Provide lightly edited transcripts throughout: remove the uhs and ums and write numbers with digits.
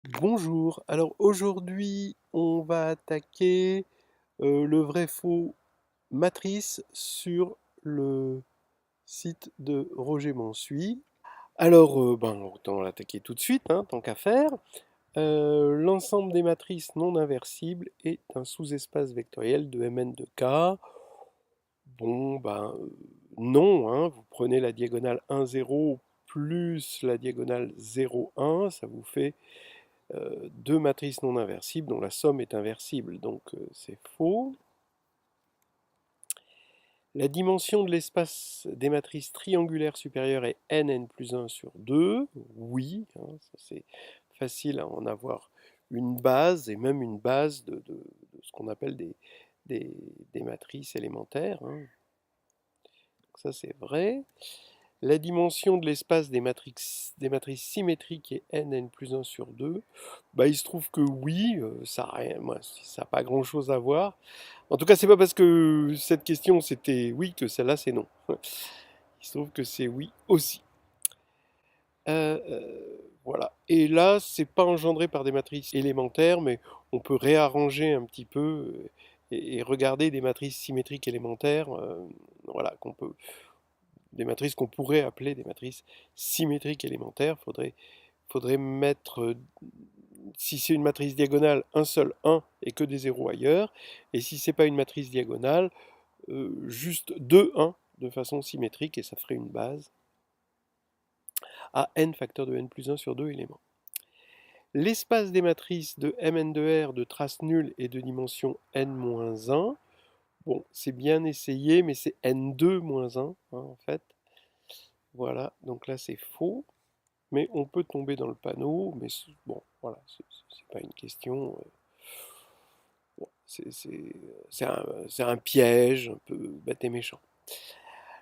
Bonjour, alors aujourd'hui on va attaquer le vrai-faux matrice sur le site de Roger Mansuy. Alors autant l'attaquer tout de suite, hein, tant qu'à faire. L'ensemble des matrices non inversibles est un sous-espace vectoriel de Mn de K. Bon non, hein, vous prenez la diagonale 1, 0 plus la diagonale 0, 1, ça vous fait deux matrices non inversibles dont la somme est inversible, donc c'est faux. La dimension de l'espace des matrices triangulaires supérieures est n plus 1 sur 2. Oui, hein, ça c'est facile à en avoir une base, et même une base de ce qu'on appelle des matrices élémentaires, hein. Donc ça c'est vrai. La dimension de l'espace des matrices symétriques est n plus 1 sur 2. Il se trouve que oui, ça n'a rien, moi, ça n'a pas grand-chose à voir. En tout cas, c'est pas parce que cette question c'était oui que celle-là c'est non. Il se trouve que c'est oui aussi. Voilà. Et là, c'est pas engendré par des matrices élémentaires, mais on peut réarranger un petit peu et regarder des matrices symétriques élémentaires, voilà, des matrices qu'on pourrait appeler des matrices symétriques élémentaires. Faudrait mettre, si c'est une matrice diagonale, un seul 1 et que des zéros ailleurs. Et si c'est pas une matrice diagonale, juste deux 1 de façon symétrique et ça ferait une base à n facteur de n plus 1 sur 2 éléments. L'espace des matrices de Mn de R de trace nulle est de dimension n-1. Bon, c'est bien essayé, mais c'est n2 moins 1, hein, en fait. Voilà, donc là c'est faux. Mais on peut tomber dans le panneau, mais bon, voilà, c'est pas une question. Bon, c'est un piège un peu bête et méchant.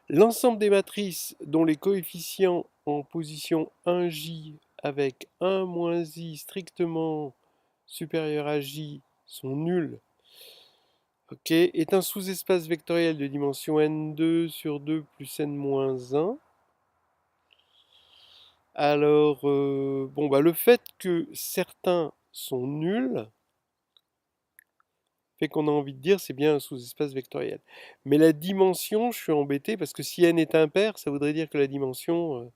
L'ensemble des matrices dont les coefficients en position 1j avec 1 moins i strictement supérieur à j sont nuls, ok, est un sous-espace vectoriel de dimension n2 sur 2 plus n moins 1. Alors, le fait que certains sont nuls fait qu'on a envie de dire c'est bien un sous-espace vectoriel. Mais la dimension, je suis embêté parce que si n est impair, ça voudrait dire que la dimension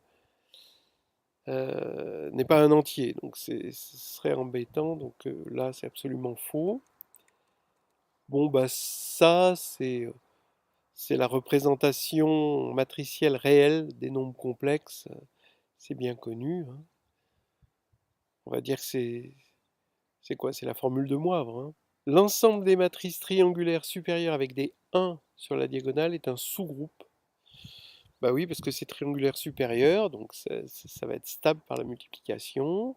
n'est pas un entier. Donc ce serait embêtant. Donc là, c'est absolument faux. Bon, ça, c'est la représentation matricielle réelle des nombres complexes. C'est bien connu, hein. On va dire que c'est quoi? C'est la formule de Moivre, hein. L'ensemble des matrices triangulaires supérieures avec des 1 sur la diagonale est un sous-groupe. Bah oui, parce que c'est triangulaire supérieur, donc ça va être stable par la multiplication.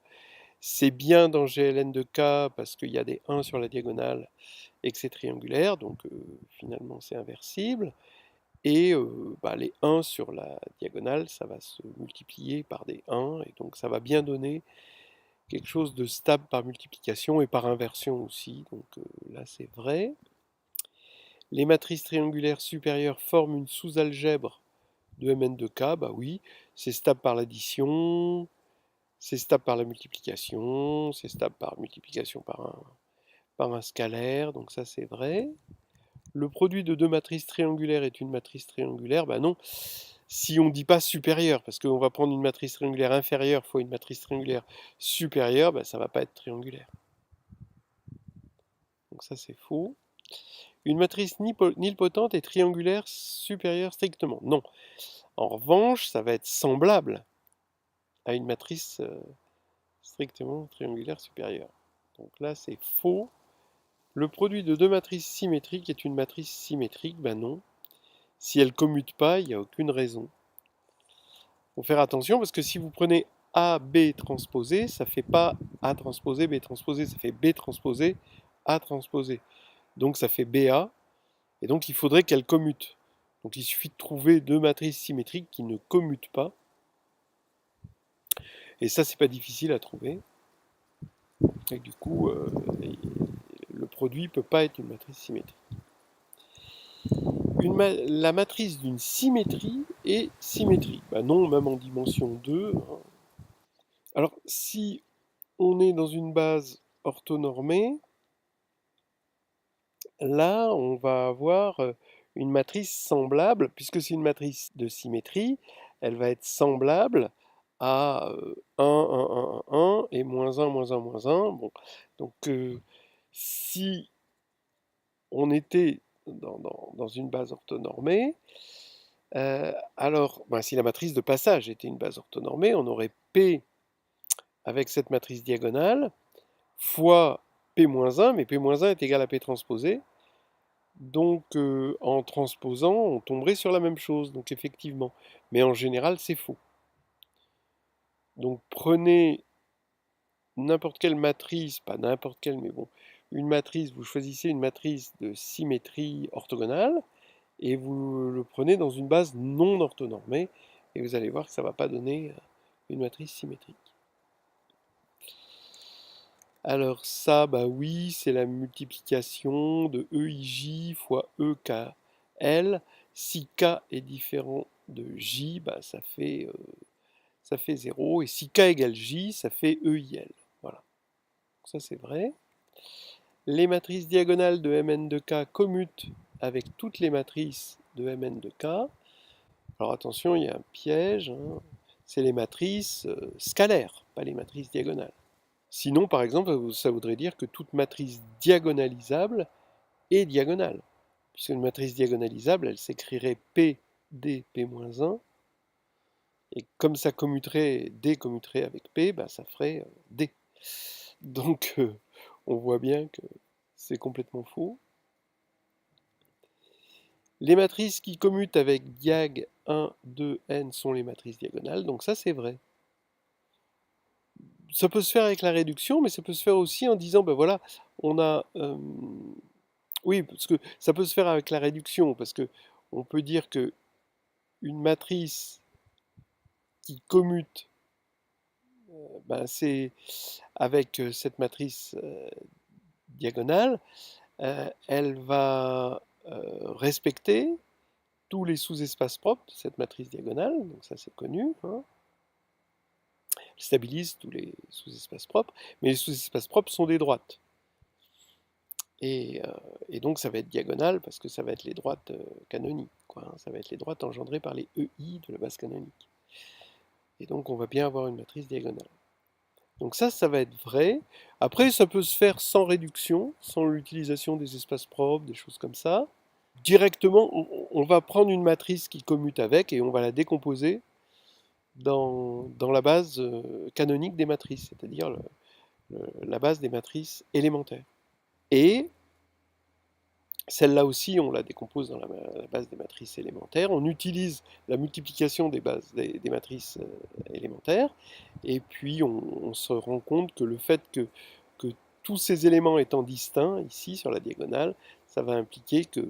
C'est bien dans GLN de K parce qu'il y a des 1 sur la diagonale et que c'est triangulaire, donc finalement c'est inversible. Et les 1 sur la diagonale, ça va se multiplier par des 1, et donc ça va bien donner quelque chose de stable par multiplication et par inversion aussi, donc là c'est vrai. Les matrices triangulaires supérieures forment une sous-algèbre de Mn de K, bah oui, c'est stable par l'addition, c'est stable par la multiplication, c'est stable par multiplication par un scalaire, donc ça c'est vrai. Le produit de deux matrices triangulaires est une matrice triangulaire, bah non, si on ne dit pas supérieure, parce qu'on va prendre une matrice triangulaire inférieure fois une matrice triangulaire supérieure, bah ça ne va pas être triangulaire. Donc ça c'est faux. Une matrice nilpotente est triangulaire supérieure strictement. Non. En revanche, ça va être semblable à une matrice strictement triangulaire supérieure. Donc là, c'est faux. Le produit de deux matrices symétriques est une matrice symétrique. Ben non. Si elle ne commute pas, il n'y a aucune raison. Il faut faire attention parce que si vous prenez A, B transposé, ça ne fait pas A transposé, B transposé, ça fait B transposé, A transposé. Donc ça fait BA, et donc il faudrait qu'elle commute. Donc il suffit de trouver deux matrices symétriques qui ne commutent pas. Et ça, c'est pas difficile à trouver. Et du coup, le produit ne peut pas être une matrice symétrique. La matrice d'une symétrie est symétrique. Bah non, même en dimension 2. Hein. Alors, si on est dans une base orthonormée, là, on va avoir une matrice semblable, puisque c'est une matrice de symétrie, elle va être semblable à 1, 1, 1, 1, 1 et moins 1, moins 1, moins 1. Bon. Donc, si on était dans une base orthonormée, alors, ben, si la matrice de passage était une base orthonormée, on aurait P avec cette matrice diagonale fois P-1, mais P-1 est égal à P transposé. Donc, en transposant, on tomberait sur la même chose, donc effectivement. Mais en général, c'est faux. Donc, prenez n'importe quelle matrice, pas n'importe quelle, mais bon, une matrice, vous choisissez une matrice de symétrie orthogonale, et vous le prenez dans une base non orthonormée, et vous allez voir que ça ne va pas donner une matrice symétrique. Alors ça, bah oui, c'est la multiplication de EIJ fois EKL. Si K est différent de J, bah ça fait 0. Et si K égale J, ça fait EIL. Voilà, ça c'est vrai. Les matrices diagonales de Mn de K commutent avec toutes les matrices de Mn de K. Alors attention, il y a un piège, hein. C'est les matrices scalaires, pas les matrices diagonales. Sinon, par exemple, ça voudrait dire que toute matrice diagonalisable est diagonale. Puisque une matrice diagonalisable, elle s'écrirait P d P-1, et comme ça commuterait, D commuterait avec P, bah, ça ferait D. Donc, on voit bien que c'est complètement faux. Les matrices qui commutent avec diag 1, 2, n sont les matrices diagonales, donc ça c'est vrai. Ça peut se faire avec la réduction, mais ça peut se faire aussi en disant, ben voilà, on a... oui, parce que ça peut se faire avec la réduction, parce que on peut dire que une matrice qui commute, ben c'est avec cette matrice diagonale, elle va respecter tous les sous-espaces propres de cette matrice diagonale, donc ça c'est connu, hein. Elle stabilise tous les sous-espaces propres, mais les sous-espaces propres sont des droites. Et donc ça va être diagonal parce que ça va être les droites canoniques, quoi, hein. Ça va être les droites engendrées par les EI de la base canonique. Et donc on va bien avoir une matrice diagonale. Donc ça va être vrai. Après, ça peut se faire sans réduction, sans l'utilisation des espaces propres, des choses comme ça. Directement, on va prendre une matrice qui commute avec et on va la décomposer dans la base canonique des matrices, c'est-à-dire la base des matrices élémentaires. Et celle-là aussi, on la décompose dans la base des matrices élémentaires. On utilise la multiplication des bases des matrices élémentaires. Et puis, on se rend compte que le fait que tous ces éléments étant distincts, ici, sur la diagonale, ça va impliquer que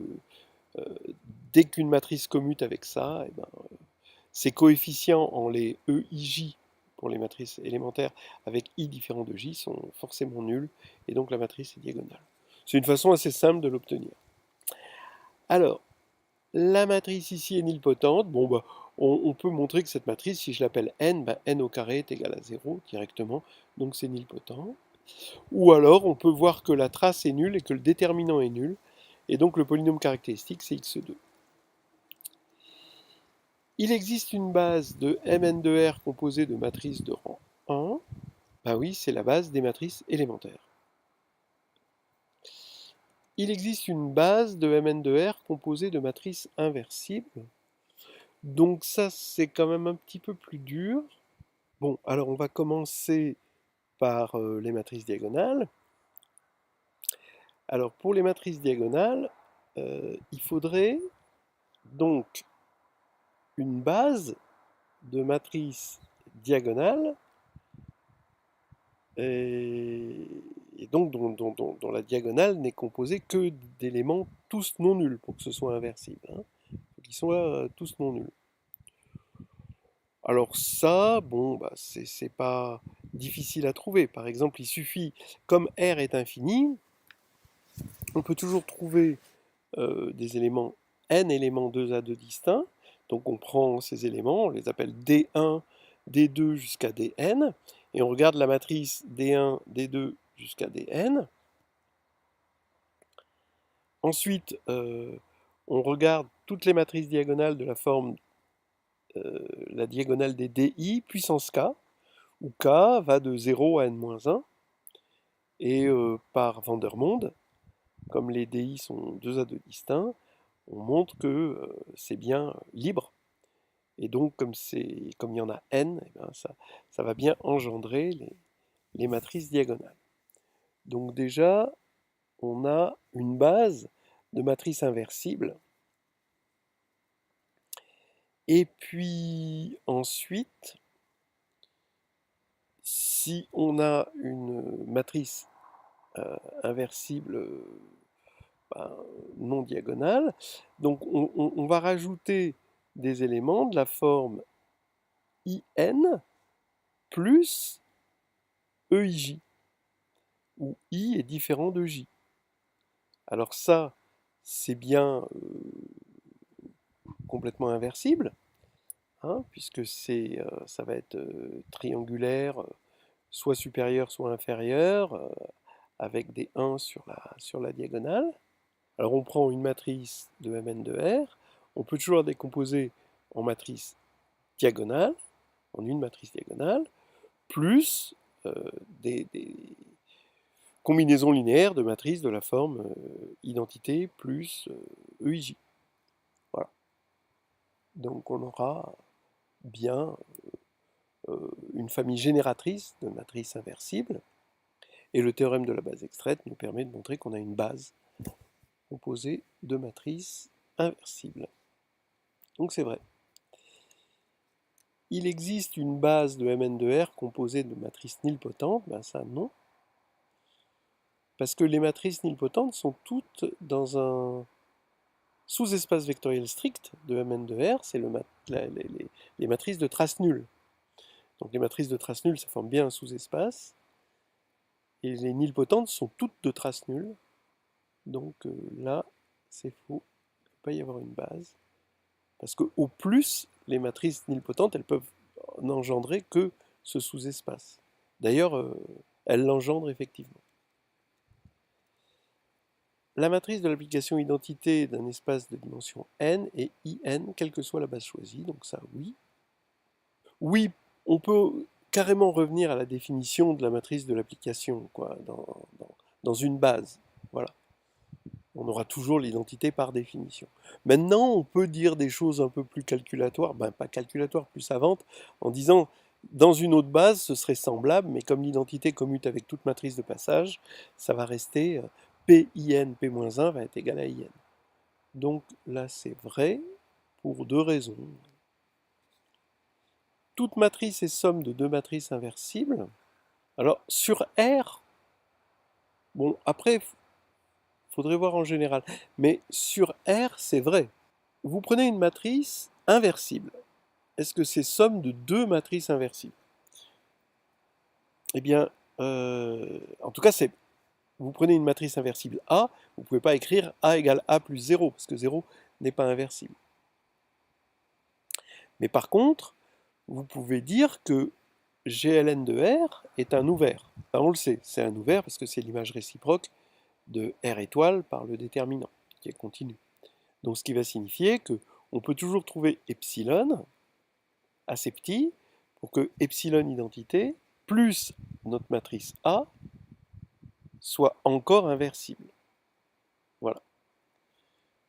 euh, dès qu'une matrice commute avec ça, eh ben, ses coefficients en les EIJ pour les matrices élémentaires avec I différent de J sont forcément nuls. Et donc, la matrice est diagonale. C'est une façon assez simple de l'obtenir. Alors, la matrice ici est nilpotente. Bon, bah, on peut montrer que cette matrice, si je l'appelle n, bah, n au carré est égal à 0 directement, donc c'est nilpotent. Ou alors, on peut voir que la trace est nulle et que le déterminant est nul, et donc le polynôme caractéristique, c'est x2. Il existe une base de Mn de R composée de matrices de rang 1. Bah oui, c'est la base des matrices élémentaires. Il existe une base de Mn de R composée de matrices inversibles. Donc ça, c'est quand même un petit peu plus dur. Bon, alors on va commencer par les matrices diagonales. Alors pour les matrices diagonales, il faudrait donc une base de matrices diagonales et donc dont la diagonale n'est composée que d'éléments tous non nuls pour que ce soit inversible, hein. Il faut qu'ils soient tous non nuls. Alors ça, bon, bah, c'est pas difficile à trouver. Par exemple, il suffit, comme R est infini, on peut toujours trouver des éléments, n éléments 2A2 distincts. Donc on prend ces éléments, on les appelle D1, D2 jusqu'à Dn, et et on regarde la matrice D1, D2 jusqu'à Dn. Ensuite, on regarde toutes les matrices diagonales de la forme la diagonale des DI puissance k, où k va de 0 à n-1, et par Vandermonde, comme les DI sont 2 à 2 distincts, on montre que c'est bien libre. Et donc, comme il y en a n, eh bien, ça va bien engendrer les matrices diagonales. Donc déjà, on a une base de matrice inversible. Et puis ensuite, si on a une matrice inversible ben, non diagonale, donc on va rajouter des éléments de la forme IN plus EIJ, où I est différent de J. Alors ça, c'est bien complètement inversible, hein, puisque ça va être triangulaire, soit supérieur, soit inférieur, avec des 1 sur la diagonale. Alors on prend une matrice de Mn de R, on peut toujours la décomposer en matrice diagonale, en une matrice diagonale, plus des combinaisons linéaires de matrices de la forme identité plus EIJ. Voilà. Donc on aura bien une famille génératrice de matrices inversibles, et le théorème de la base extraite nous permet de montrer qu'on a une base composée de matrices inversibles. Donc c'est vrai. Il existe une base de Mn de R composée de matrices nilpotentes, ben ça non. Parce que les matrices nilpotentes sont toutes dans un sous-espace vectoriel strict de Mn de R, c'est les matrices de trace nulle. Donc les matrices de trace nulle, ça forme bien un sous-espace. Et les nilpotentes sont toutes de trace nulle. Donc là, c'est faux. Il ne peut pas y avoir une base. Parce qu'au plus, les matrices nilpotentes, elles peuvent n'engendrer que ce sous-espace. D'ailleurs, elles l'engendrent effectivement. La matrice de l'application identité d'un espace de dimension n est IN, quelle que soit la base choisie. Donc ça, oui. Oui, on peut carrément revenir à la définition de la matrice de l'application, quoi, dans une base. Voilà. On aura toujours l'identité par définition. Maintenant, on peut dire des choses un peu plus calculatoires, ben pas calculatoires, plus savantes, en disant, dans une autre base, ce serait semblable, mais comme l'identité commute avec toute matrice de passage, ça va rester PIN, P-1 va être égal à IN. Donc là, c'est vrai, pour deux raisons. Toute matrice est somme de deux matrices inversibles. Alors, sur R, bon, après, faudrait voir en général. Mais sur R, c'est vrai. Vous prenez une matrice inversible. Est-ce que c'est somme de deux matrices inversibles? Eh bien, en tout cas, vous prenez une matrice inversible A, vous ne pouvez pas écrire A égale A plus 0, parce que 0 n'est pas inversible. Mais par contre, vous pouvez dire que GLN de R est un ouvert. Ben, on le sait, c'est un ouvert parce que c'est l'image réciproque de R étoile par le déterminant, qui est continu. Donc ce qui va signifier qu'on peut toujours trouver epsilon assez petit pour que epsilon identité plus notre matrice A soit encore inversible. Voilà.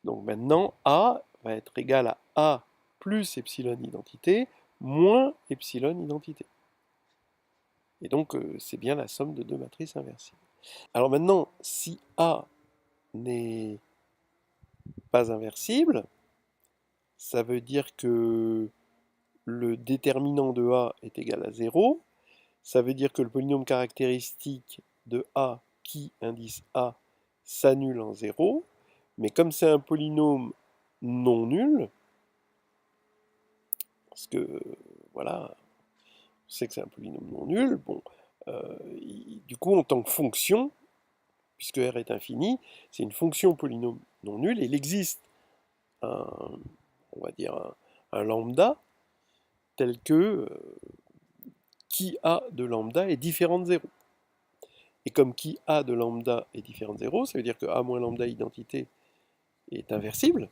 Donc maintenant, A va être égal à A plus epsilon identité moins epsilon identité. Et donc, c'est bien la somme de deux matrices inversibles. Alors maintenant, si A n'est pas inversible, ça veut dire que le déterminant de A est égal à 0. Ça veut dire que le polynôme caractéristique de A, qui indice A, s'annule en 0. Mais comme c'est un polynôme non nul, parce que, voilà, on sait que c'est un polynôme non nul, bon, du coup, en tant que fonction, puisque R est infini, c'est une fonction polynôme non nul, et il existe on va dire un lambda tel que qui A de lambda est différent de 0. Et comme qui A de lambda est différent de 0, ça veut dire que A moins lambda identité est inversible.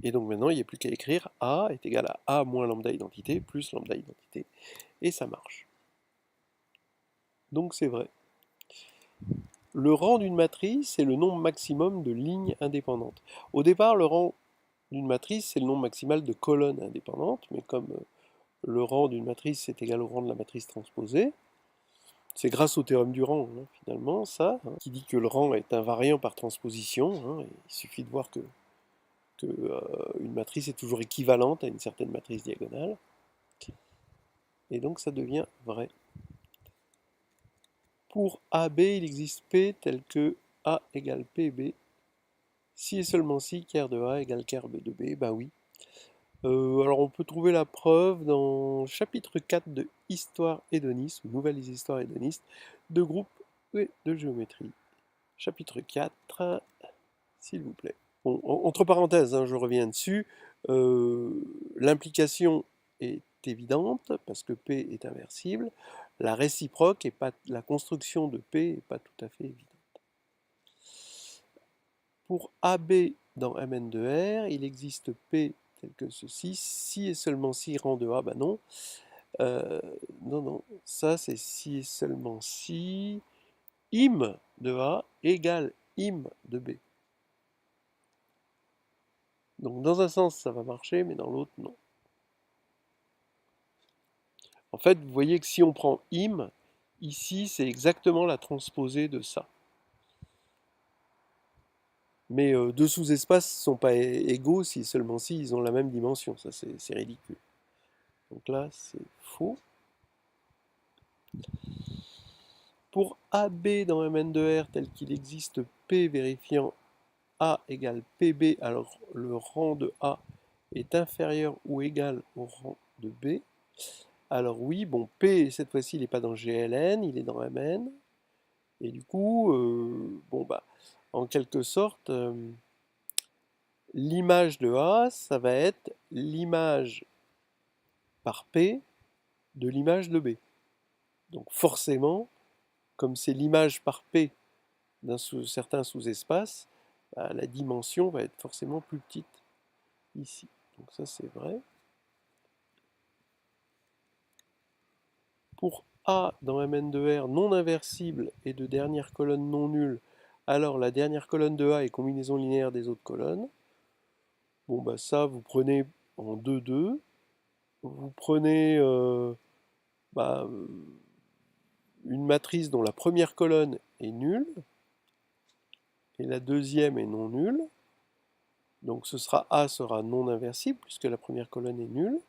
Et donc maintenant, il n'y a plus qu'à écrire A est égal à A moins lambda identité plus lambda identité. Et ça marche. Donc c'est vrai. Le rang d'une matrice est le nombre maximum de lignes indépendantes. Au départ, le rang d'une matrice, c'est le nombre maximal de colonnes indépendantes, mais comme le rang d'une matrice est égal au rang de la matrice transposée, c'est grâce au théorème du rang, hein, finalement, ça, hein, qui dit que le rang est invariant par transposition. Hein, il suffit de voir que une matrice est toujours équivalente à une certaine matrice diagonale. Et donc ça devient vrai. Pour AB, il existe P tel que A égale PB, si et seulement si ker de A égale ker de B, bah oui. Alors on peut trouver la preuve dans le chapitre 4 de Histoire hédoniste, ou Nouvelles histoires hédonistes, de groupe et de géométrie. Chapitre 4, s'il vous plaît. Bon, entre parenthèses, hein, je reviens dessus, l'implication est évidente parce que P est inversible. La réciproque et pas, la construction de P n'est pas tout à fait évidente. Pour AB dans Mn de R, il existe P tel que ceci, si et seulement si rang de A, bah non. Non, ça c'est si et seulement si im de A égale im de B. Donc dans un sens ça va marcher, mais dans l'autre non. En fait, vous voyez que si on prend im, ici c'est exactement la transposée de ça. Mais deux sous-espaces ne sont pas égaux si seulement si ils ont la même dimension. Ça c'est ridicule. Donc là c'est faux. Pour AB dans Mn de R tel qu'il existe P vérifiant A égale PB, alors le rang de A est inférieur ou égal au rang de B. Alors oui, bon, P cette fois-ci il n'est pas dans GLN, il est dans Mn. Et du coup, bon bah, en quelque sorte, l'image de A, ça va être l'image par P de l'image de B. Donc forcément, comme c'est l'image par P d'un certain sous-espace, bah, la dimension va être forcément plus petite ici. Donc ça c'est vrai. Pour A dans Mn de R non inversible et de dernière colonne non nulle, alors la dernière colonne de A est combinaison linéaire des autres colonnes. Bon bah ça vous prenez en 2-2. Vous prenez bah, une matrice dont la première colonne est nulle et la deuxième est non nulle. Donc ce sera A sera non inversible puisque la première colonne est nulle.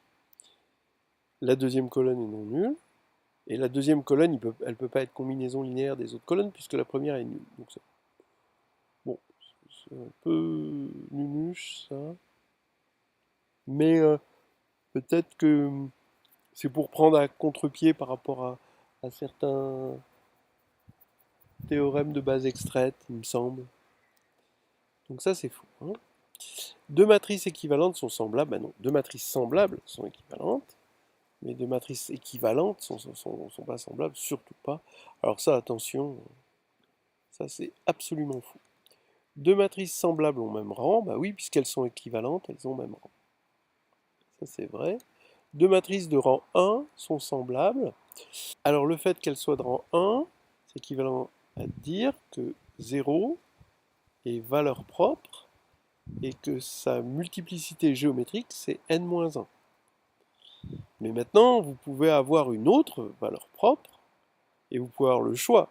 La deuxième colonne est non nulle. Et la deuxième colonne, elle ne peut pas être combinaison linéaire des autres colonnes puisque la première est nulle. Donc bon, c'est un peu nunuche ça. Mais peut-être que c'est pour prendre à contre-pied par rapport à certains théorème de base extraite, il me semble. Donc ça, c'est fou. Hein. Deux matrices équivalentes sont semblables. Ben non, deux matrices semblables sont équivalentes, mais deux matrices équivalentes sont pas semblables, surtout pas. Alors ça, attention, ça c'est absolument fou. Deux matrices semblables ont même rang, bah oui, puisqu'elles sont équivalentes, elles ont même rang. Ça c'est vrai. Deux matrices de rang 1 sont semblables. Alors le fait qu'elles soient de rang 1, c'est équivalent à dire que 0 est valeur propre et que sa multiplicité géométrique c'est n-1. Mais maintenant, vous pouvez avoir une autre valeur propre et vous pouvez avoir le choix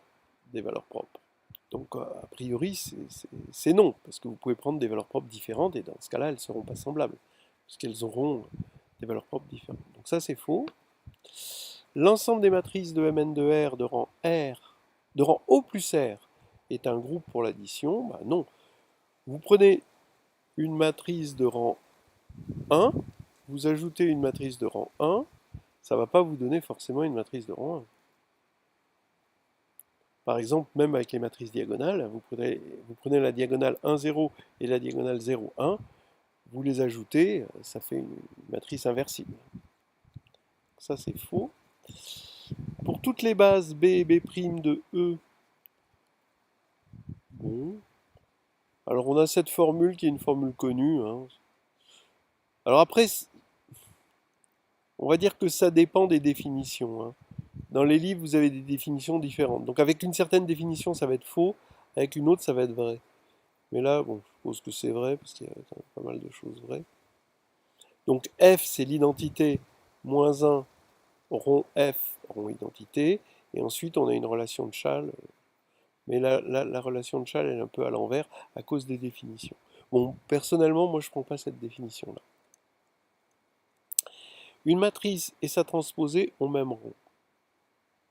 des valeurs propres. Donc a priori, c'est non, parce que vous pouvez prendre des valeurs propres différentes et dans ce cas-là, elles ne seront pas semblables, puisqu'elles auront des valeurs propres différentes. Donc ça, c'est faux. L'ensemble des matrices de Mn de R de rang O plus R est un groupe pour l'addition. Bah non. Vous prenez une matrice de rang 1, vous ajoutez une matrice de rang 1, ça ne va pas vous donner forcément une matrice de rang 1. Par exemple, même avec les matrices diagonales, vous prenez la diagonale 1, 0 et la diagonale 0, 1, vous les ajoutez, ça fait une matrice inversible. Ça, c'est faux. Pour toutes les bases B et B' de E, bon. Alors on a cette formule qui est une formule connue, hein. Alors après, on va dire que ça dépend des définitions, hein. Dans les livres, vous avez des définitions différentes. Donc avec une certaine définition, ça va être faux, avec une autre, ça va être vrai. Mais là, bon, je suppose que c'est vrai, parce qu'il y a pas mal de choses vraies. Donc F, c'est l'identité, moins 1, rond F, rond identité, et ensuite on a une relation de Chasles, mais la relation de Chasles, elle est un peu à l'envers à cause des définitions. Bon, personnellement, moi je ne prends pas cette définition-là. Une matrice et sa transposée ont même rang.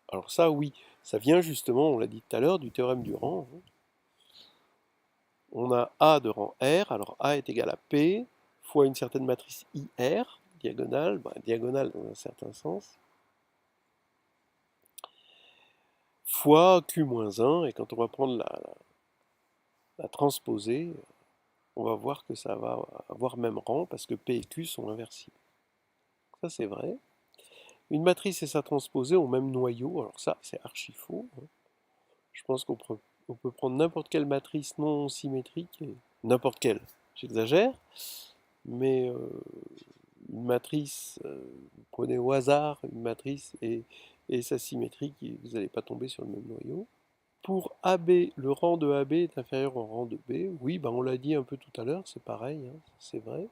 Alors ça, oui, ça vient justement, on l'a dit tout à l'heure, du théorème du rang, hein. On a A de rang R, alors A est égal à P, fois une certaine matrice IR, diagonale, diagonale dans un certain sens, fois Q-1, et quand on va prendre la transposée, on va voir que ça va avoir même rang, parce que P et Q sont inversibles. Ça c'est vrai. Une matrice et sa transposée ont même noyau, alors ça c'est archi faux, hein. Je pense qu'on peut prendre n'importe quelle matrice non symétrique, n'importe quelle, j'exagère, mais une matrice, vous prenez au hasard une matrice et sa symétrie, vous n'allez pas tomber sur le même noyau. Pour AB, le rang de AB est inférieur au rang de B. Oui, ben on l'a dit un peu tout à l'heure, c'est pareil, hein, c'est vrai.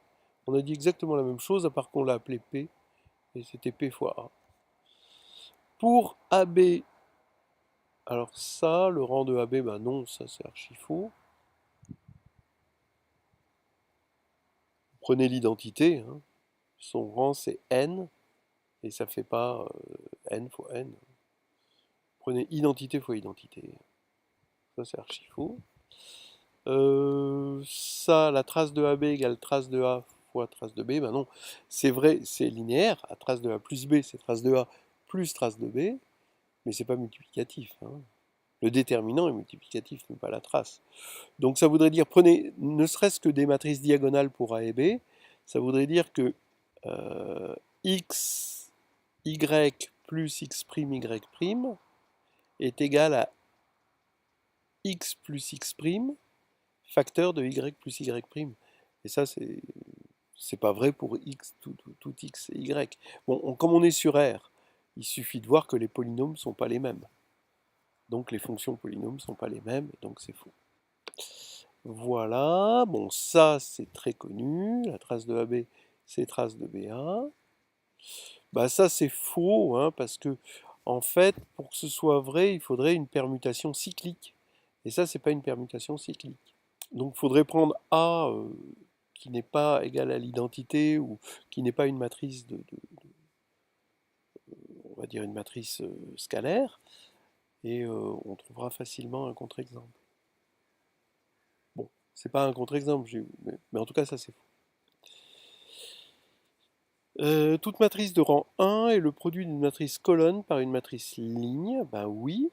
On a dit exactement la même chose, à part qu'on l'a appelé P, et c'était P fois A. Pour AB, alors ça, le rang de AB, ben non, ça c'est archi faux. Prenez l'identité, hein. Son rang c'est N, et ça fait pas N fois N. Prenez identité fois identité. Ça c'est archi faux. Ça, la trace de AB égale trace de A fois trace de B, ben non, c'est vrai, c'est linéaire, à trace de A plus B, c'est trace de A plus trace de B, mais c'est pas multiplicatif, hein. Le déterminant est multiplicatif, mais pas la trace. Donc ça voudrait dire, prenez ne serait-ce que des matrices diagonales pour A et B, ça voudrait dire que x, y plus x' y' est égal à x plus x' facteur de y plus y'. Et ça, c'est pas vrai pour x, tout x et y. Bon, comme on est sur R, il suffit de voir que les polynômes ne sont pas les mêmes. Donc les fonctions polynômes ne sont pas les mêmes, donc c'est faux. Voilà, bon ça c'est très connu, la trace de AB c'est trace de BA. Bah ça c'est faux, hein, parce que en fait, pour que ce soit vrai, il faudrait une permutation cyclique. Et ça, c'est pas une permutation cyclique. Donc il faudrait prendre A qui n'est pas égal à l'identité ou qui n'est pas une matrice on va dire une matrice scalaire, et on trouvera facilement un contre-exemple. Bon, c'est pas un contre-exemple, mais en tout cas ça c'est faux. Toute matrice de rang 1 est le produit d'une matrice colonne par une matrice ligne. Ben oui,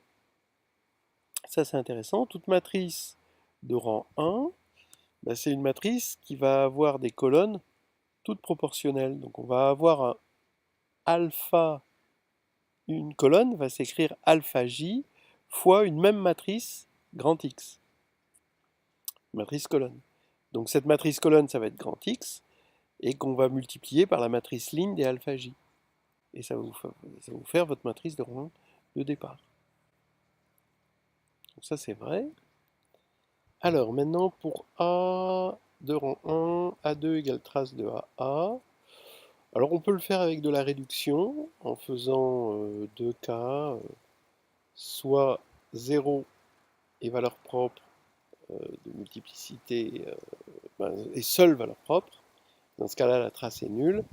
ça c'est intéressant. Toute matrice de rang 1, ben, c'est une matrice qui va avoir des colonnes toutes proportionnelles. Donc on va avoir un alpha, une colonne va s'écrire alpha j fois une même matrice grand X. Matrice colonne. Donc cette matrice colonne, ça va être grand X, et qu'on va multiplier par la matrice ligne des alpha j. Et ça va vous faire votre matrice de rang de départ. Donc ça c'est vrai. Alors maintenant pour A de rang 1, A2 égale trace de AA. Alors on peut le faire avec de la réduction en faisant deux cas, soit 0 et valeur propre de multiplicité et seule valeur propre. Dans ce cas-là, la trace est nulle.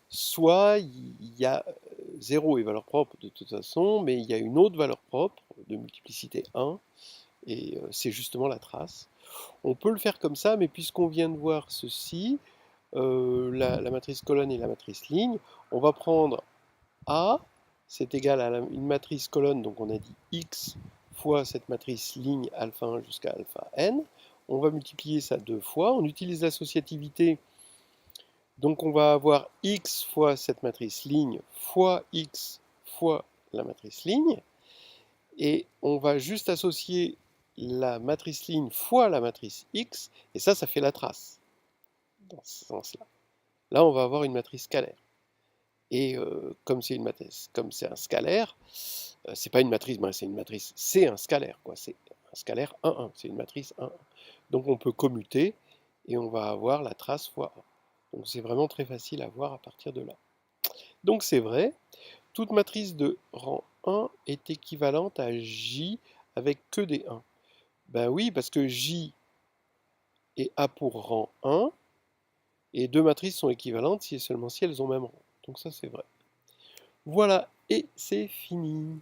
Soit il y a 0 et valeur propre de toute façon, mais il y a une autre valeur propre de multiplicité 1, et c'est justement la trace. On peut le faire comme ça, mais puisqu'on vient de voir ceci, la matrice colonne et la matrice ligne, on va prendre A, c'est égal à une matrice colonne, donc on a dit x fois cette matrice ligne alpha 1 jusqu'à alpha n. On va multiplier ça deux fois. On utilise l'associativité, donc on va avoir x fois cette matrice ligne fois x fois la matrice ligne, et on va juste associer la matrice ligne fois la matrice X, et ça fait la trace, dans ce sens-là. Là, on va avoir une matrice scalaire. Et comme c'est une matrice, comme c'est un scalaire, c'est pas une matrice, c'est une matrice, c'est un scalaire, quoi. C'est un scalaire 1, 1, c'est une matrice 1, 1. Donc on peut commuter et on va avoir la trace fois 1. Donc c'est vraiment très facile à voir à partir de là. Donc c'est vrai, toute matrice de rang 1 est équivalente à J avec que des 1. Ben oui, parce que J et A pour rang 1, et deux matrices sont équivalentes si et seulement si elles ont même rang. Donc ça c'est vrai. Voilà, et c'est fini.